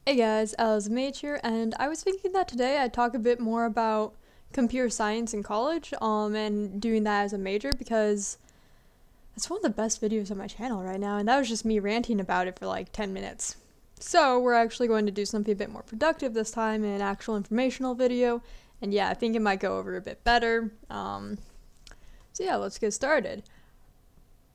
Hey guys, AllyZieMage here, and I was thinking that today I'd talk a bit more about computer science in college, and doing that as a major because it's one of the best videos on my channel right now, and that was just me ranting about it for like 10 minutes. So we're actually going to do something a bit more productive this time in an actual informational video, and yeah, I think it might go over a bit better. So yeah, let's get started.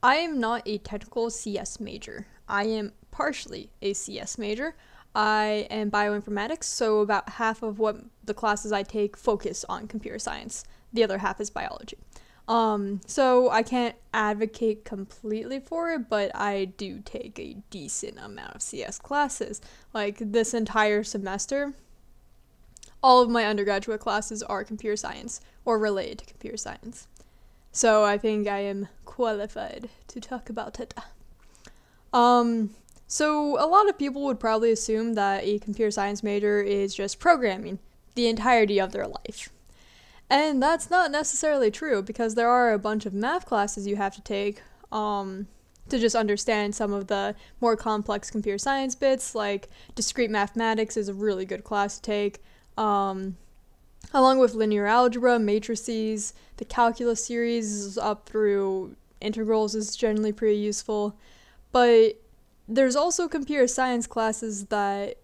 I am not a technical CS major. I am partially a CS major. I am bioinformatics, so about half of what the classes I take focus on computer science. The other half is biology. So I can't advocate completely for it, but I do take a decent amount of CS classes. Like this entire semester, all of my undergraduate classes are computer science or related to computer science. So I think I am qualified to talk about it. So a lot of people would probably assume that a computer science major is just programming the entirety of their life. And that's not necessarily true because there are a bunch of math classes you have to take to just understand some of the more complex computer science bits, like discrete mathematics is a really good class to take, along with linear algebra, matrices, the calculus series up through integrals is generally pretty useful. But there's also computer science classes that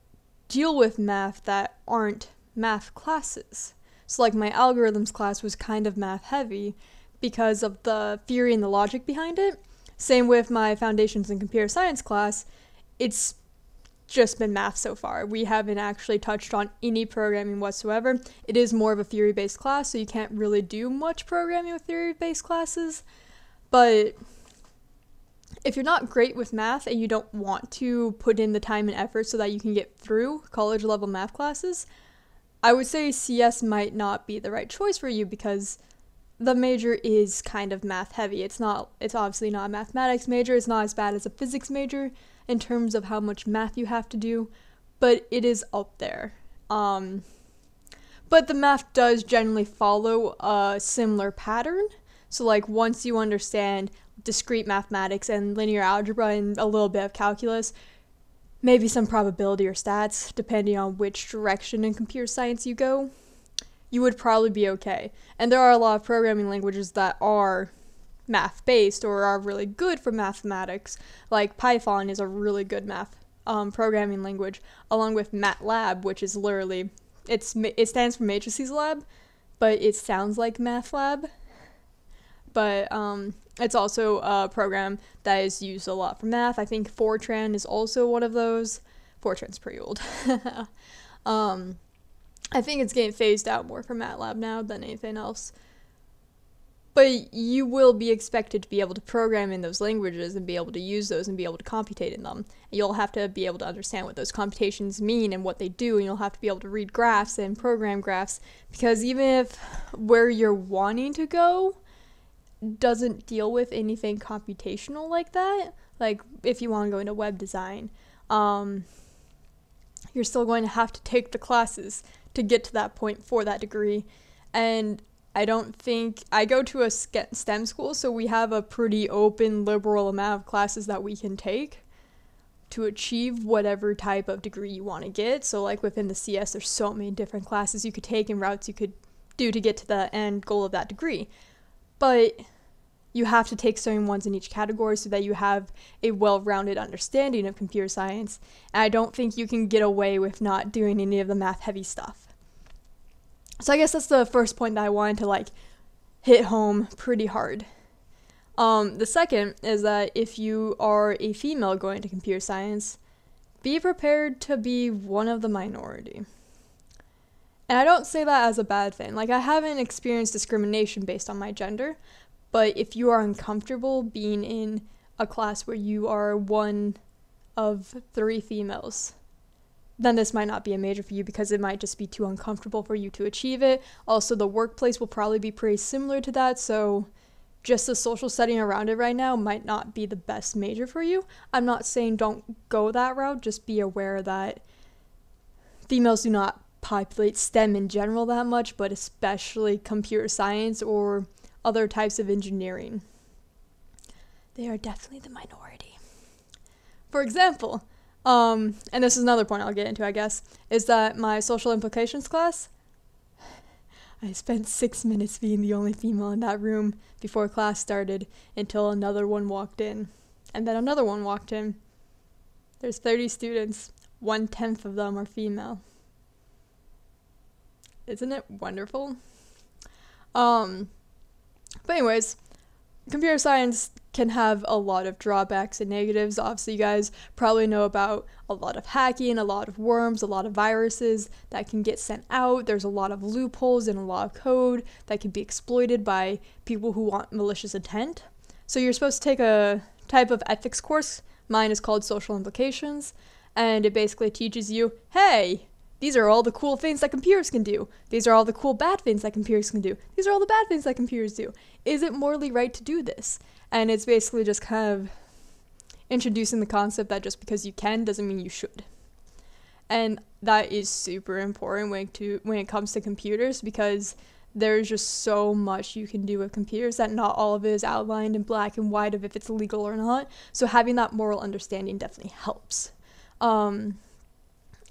deal with math that aren't math classes. So like my algorithms class was kind of math heavy because of the theory and the logic behind it. Same with my foundations in computer science class. It's just been math so far. We haven't actually touched on any programming whatsoever. It is more of a theory-based class, so you can't really do much programming with theory-based classes. But if you're not great with math and you don't want to put in the time and effort so that you can get through college level math classes, I would say CS might not be the right choice for you because the major is kind of math heavy. It's obviously not a mathematics major. It's not as bad as a physics major in terms of how much math you have to do, but it is up there. But the math does generally follow a similar pattern. So like once you understand discrete mathematics and linear algebra and a little bit of calculus, maybe some probability or stats, depending on which direction in computer science you go, you would probably be okay. And there are a lot of programming languages that are math-based or are really good for mathematics. Like Python is a really good math programming language, along with MATLAB, which is literally, it stands for Matrices Lab, but it sounds like MathLab. But it's also a program that is used a lot for math. I think Fortran is also one of those. Fortran's pretty old. I think it's getting phased out more for MATLAB now than anything else. But you will be expected to be able to program in those languages and be able to use those and be able to computate in them. You'll have to be able to understand what those computations mean and what they do, and you'll have to be able to read graphs and program graphs, because even if where you're wanting to go doesn't deal with anything computational like that, like if you want to go into web design, you're still going to have to take the classes to get to that point for that degree. And I don't think, I go to a STEM school, so we have a pretty open, liberal amount of classes that we can take to achieve whatever type of degree you want to get. So like within the CS, there's so many different classes you could take and routes you could do to get to the end goal of that degree. But you have to take certain ones in each category so that you have a well-rounded understanding of computer science. And I don't think you can get away with not doing any of the math-heavy stuff. So I guess that's the first point that I wanted to hit home pretty hard. The second is that if you are a female going to computer science, be prepared to be one of the minority. And I don't say that as a bad thing. Like, I haven't experienced discrimination based on my gender, but if you are uncomfortable being in a class where you are one of 3 females, then this might not be a major for you because it might just be too uncomfortable for you to achieve it. Also, the workplace will probably be pretty similar to that, so just the social setting around it right now might not be the best major for you. I'm not saying don't go that route, just be aware that females do not populate STEM in general that much, but especially computer science or other types of engineering. They are definitely the minority. For example, And this is another point I'll get into, I guess, is that my social implications class, I spent 6 minutes being the only female in that room before class started until another one walked in. And then another one walked in. There's 30 students. 1/10 of them are female. Isn't it wonderful? But anyways, computer science can have a lot of drawbacks and negatives. Obviously, you guys probably know about a lot of hacking, a lot of worms, a lot of viruses that can get sent out. There's a lot of loopholes in a lot of code that can be exploited by people who want malicious intent. So you're supposed to take a type of ethics course. Mine is called Social Implications, and it basically teaches you, hey, these are all the cool things that computers can do. These are all the cool bad things that computers can do. These are all the bad things that computers do. Is it morally right to do this? And it's basically just kind of introducing the concept that just because you can doesn't mean you should. And that is super important when it comes to computers, because there's just so much you can do with computers that not all of it is outlined in black and white of if it's legal or not. So having that moral understanding definitely helps.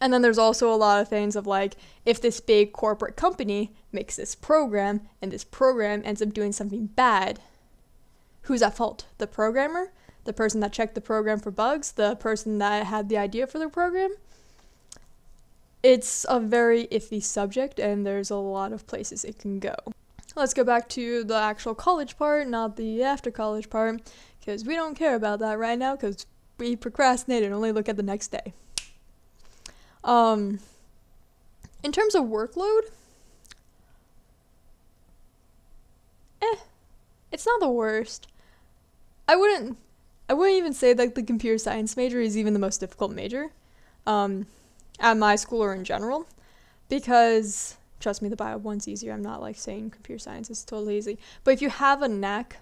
And then there's also a lot of things of like, if this big corporate company makes this program and this program ends up doing something bad, who's at fault? The programmer? The person that checked the program for bugs? The person that had the idea for the program? It's a very iffy subject, and there's a lot of places it can go. Let's go back to the actual college part, not the after college part, because we don't care about that right now, because we procrastinate and only look at the next day. In terms of workload, it's not the worst. I wouldn't even say that the computer science major is even the most difficult major, at my school or in general, because, trust me, the bio one's easier. I'm not like saying computer science is totally easy, but if you have a knack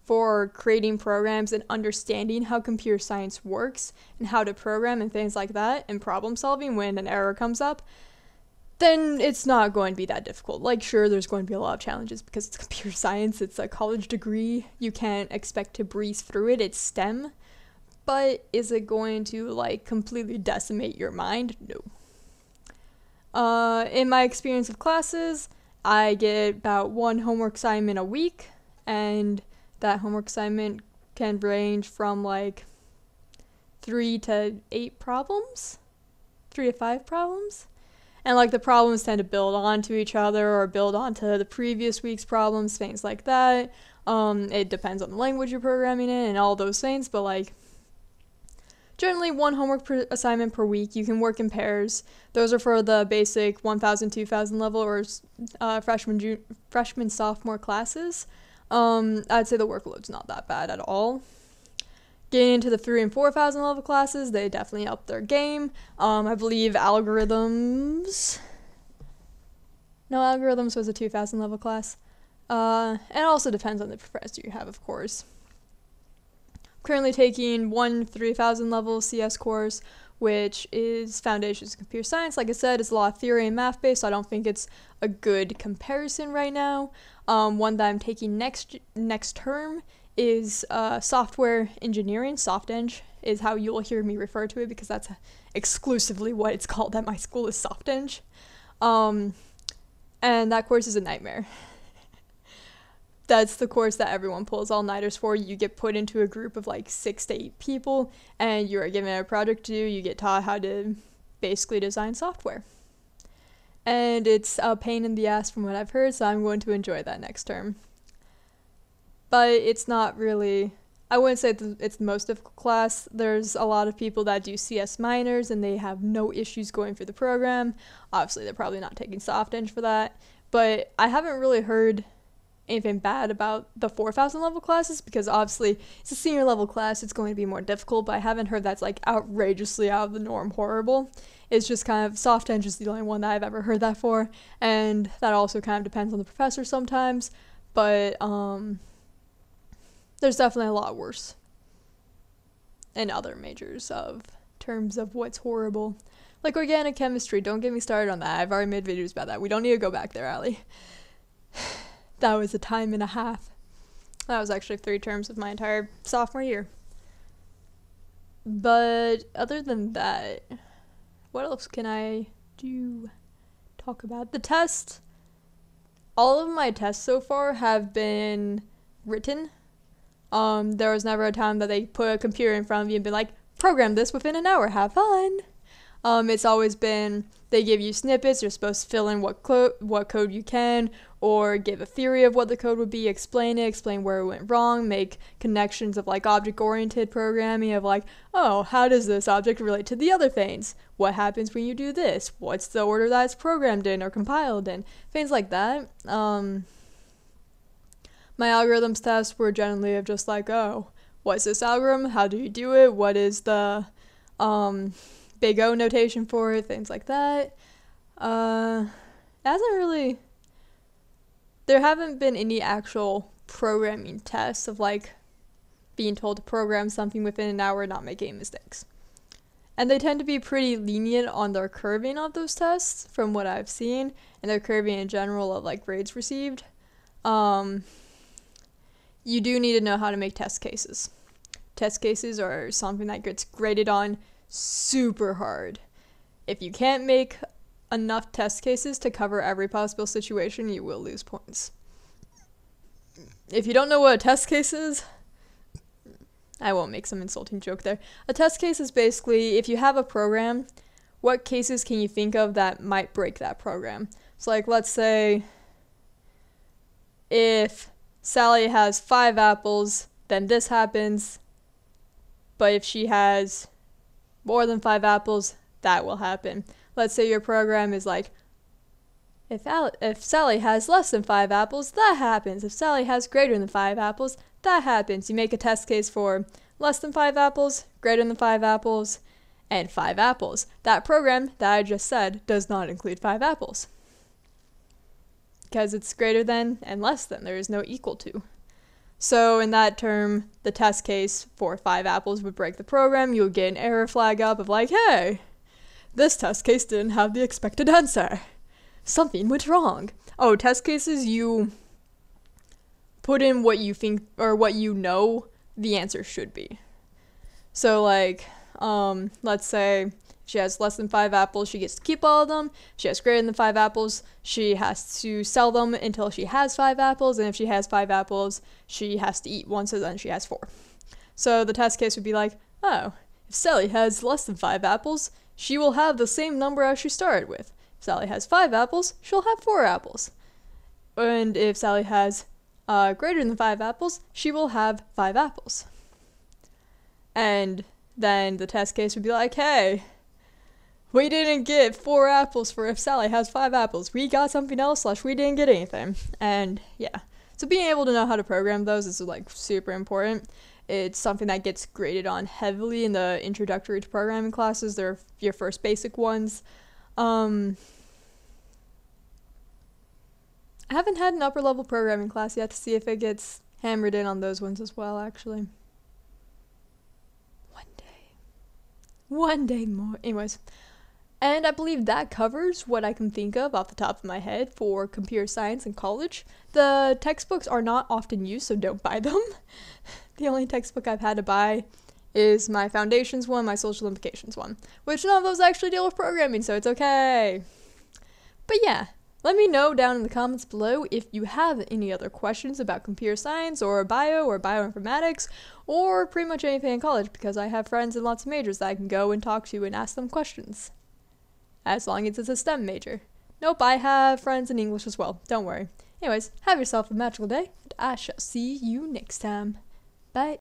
for creating programs and understanding how computer science works and how to program and things like that and problem solving when an error comes up, then it's not going to be that difficult. Like, sure, there's going to be a lot of challenges because it's computer science, it's a college degree, you can't expect to breeze through it, it's STEM, but is it going to like completely decimate your mind? No. In my experience of classes, I get about 1 homework assignment a week, and that homework assignment can range from like 3 to 8 problems, 3 to 5 problems. And like the problems tend to build onto each other or build onto the previous week's problems, things like that. It depends on the language you're programming in and all those things, but like generally 1 homework assignment per week. You can work in pairs. Those are for the basic 1000, 2000 level or freshman, sophomore classes. I'd say the workload's not that bad at all. Getting into the 3,000 and 4,000 level classes, they definitely up their game. I believe algorithms was a 2,000 level class. And it also depends on the professor you have, of course. Currently taking 1 3,000 level CS course, which is Foundations of Computer Science. Like I said, it's a lot of theory and math based, so I don't think it's a good comparison right now. One that I'm taking next term is software engineering. SoftEng is how you'll hear me refer to it, because that's exclusively what it's called at my school, is SoftEng. And that course is a nightmare. That's the course that everyone pulls all-nighters for. You get put into a group of like 6 to 8 people, and you are given a project to do. You get taught how to basically design software. And it's a pain in the ass from what I've heard, so I'm going to enjoy that next term. But it's not really, I wouldn't say it's the most difficult class. There's a lot of people that do CS minors and they have no issues going through the program. Obviously, they're probably not taking SoftEng for that. But I haven't really heard anything bad about the 4,000 level classes, because obviously it's a senior level class, it's going to be more difficult, but I haven't heard that's like outrageously out of the norm horrible. It's just kind of, SoftEng is the only one that I've ever heard that for, and that also kind of depends on the professor sometimes, but there's definitely a lot worse in other majors of terms of what's horrible. Like organic chemistry, don't get me started on that. I've already made videos about that. We don't need to go back there, Allie. That was a time and a half. That was actually 3 terms of my entire sophomore year. But other than that, what else can I talk about? The test. All of my tests so far have been written. There was never a time that they put a computer in front of you and been like, program this within an hour, have fun. It's always been, they give you snippets, you're supposed to fill in what code you can, or give a theory of what the code would be, explain it, explain where it went wrong, make connections of like object-oriented programming of like, oh, how does this object relate to the other things? What happens when you do this? What's the order that it's programmed in or compiled in? Things like that. My algorithms tests were generally of just like, oh, what's this algorithm? How do you do it? What is the big O notation for it? Things like that. There haven't been any actual programming tests of like being told to program something within an hour and not make any mistakes. And they tend to be pretty lenient on their curving of those tests from what I've seen, and their curving in general of like grades received. You do need to know how to make test cases. Test cases are something that gets graded on super hard. If you can't make enough test cases to cover every possible situation, you will lose points. If you don't know what a test case is, I won't make some insulting joke there. A test case is basically, if you have a program, what cases can you think of that might break that program? So like, let's say if Sally has 5 apples, then this happens. But if she has more than 5 apples, that will happen. Let's say your program is like, if Sally has less than 5 apples, that happens. If Sally has greater than 5 apples, that happens. You make a test case for less than 5 apples, greater than 5 apples, and 5 apples. That program that I just said does not include 5 apples, because it's greater than and less than. There is no equal to. So in that term, the test case for 5 apples would break the program. You would get an error flag up of like, hey, this test case didn't have the expected answer. Something went wrong. Oh, test cases, you put in what you think or what you know the answer should be. So like, let's say she has less than 5 apples, she gets to keep all of them. If she has greater than 5 apples, she has to sell them until she has 5 apples. And if she has 5 apples, she has to eat one, so then she has 4. So the test case would be like, oh, if Sally has less than 5 apples, she will have the same number as she started with. If Sally has 5 apples, she'll have 4 apples. And if Sally has greater than 5 apples, she will have 5 apples. And then the test case would be like, hey, we didn't get 4 apples for if Sally has 5 apples. We got something else, / we didn't get anything. And yeah, so being able to know how to program those is like super important. It's something that gets graded on heavily in the introductory to programming classes. They're your first basic ones. I haven't had an upper level programming class yet to see if it gets hammered in on those ones as well, actually. One day more. Anyways. And I believe that covers what I can think of off the top of my head for computer science in college. The textbooks are not often used, so don't buy them. The only textbook I've had to buy is my foundations one, my social implications one, which none of those actually deal with programming, so it's okay. But yeah, let me know down in the comments below if you have any other questions about computer science or bioinformatics or pretty much anything in college, because I have friends in lots of majors that I can go and talk to and ask them questions. As long as it's a STEM major. Nope, I have friends in English as well. Don't worry. Anyways, have yourself a magical day, and I shall see you next time. Bye.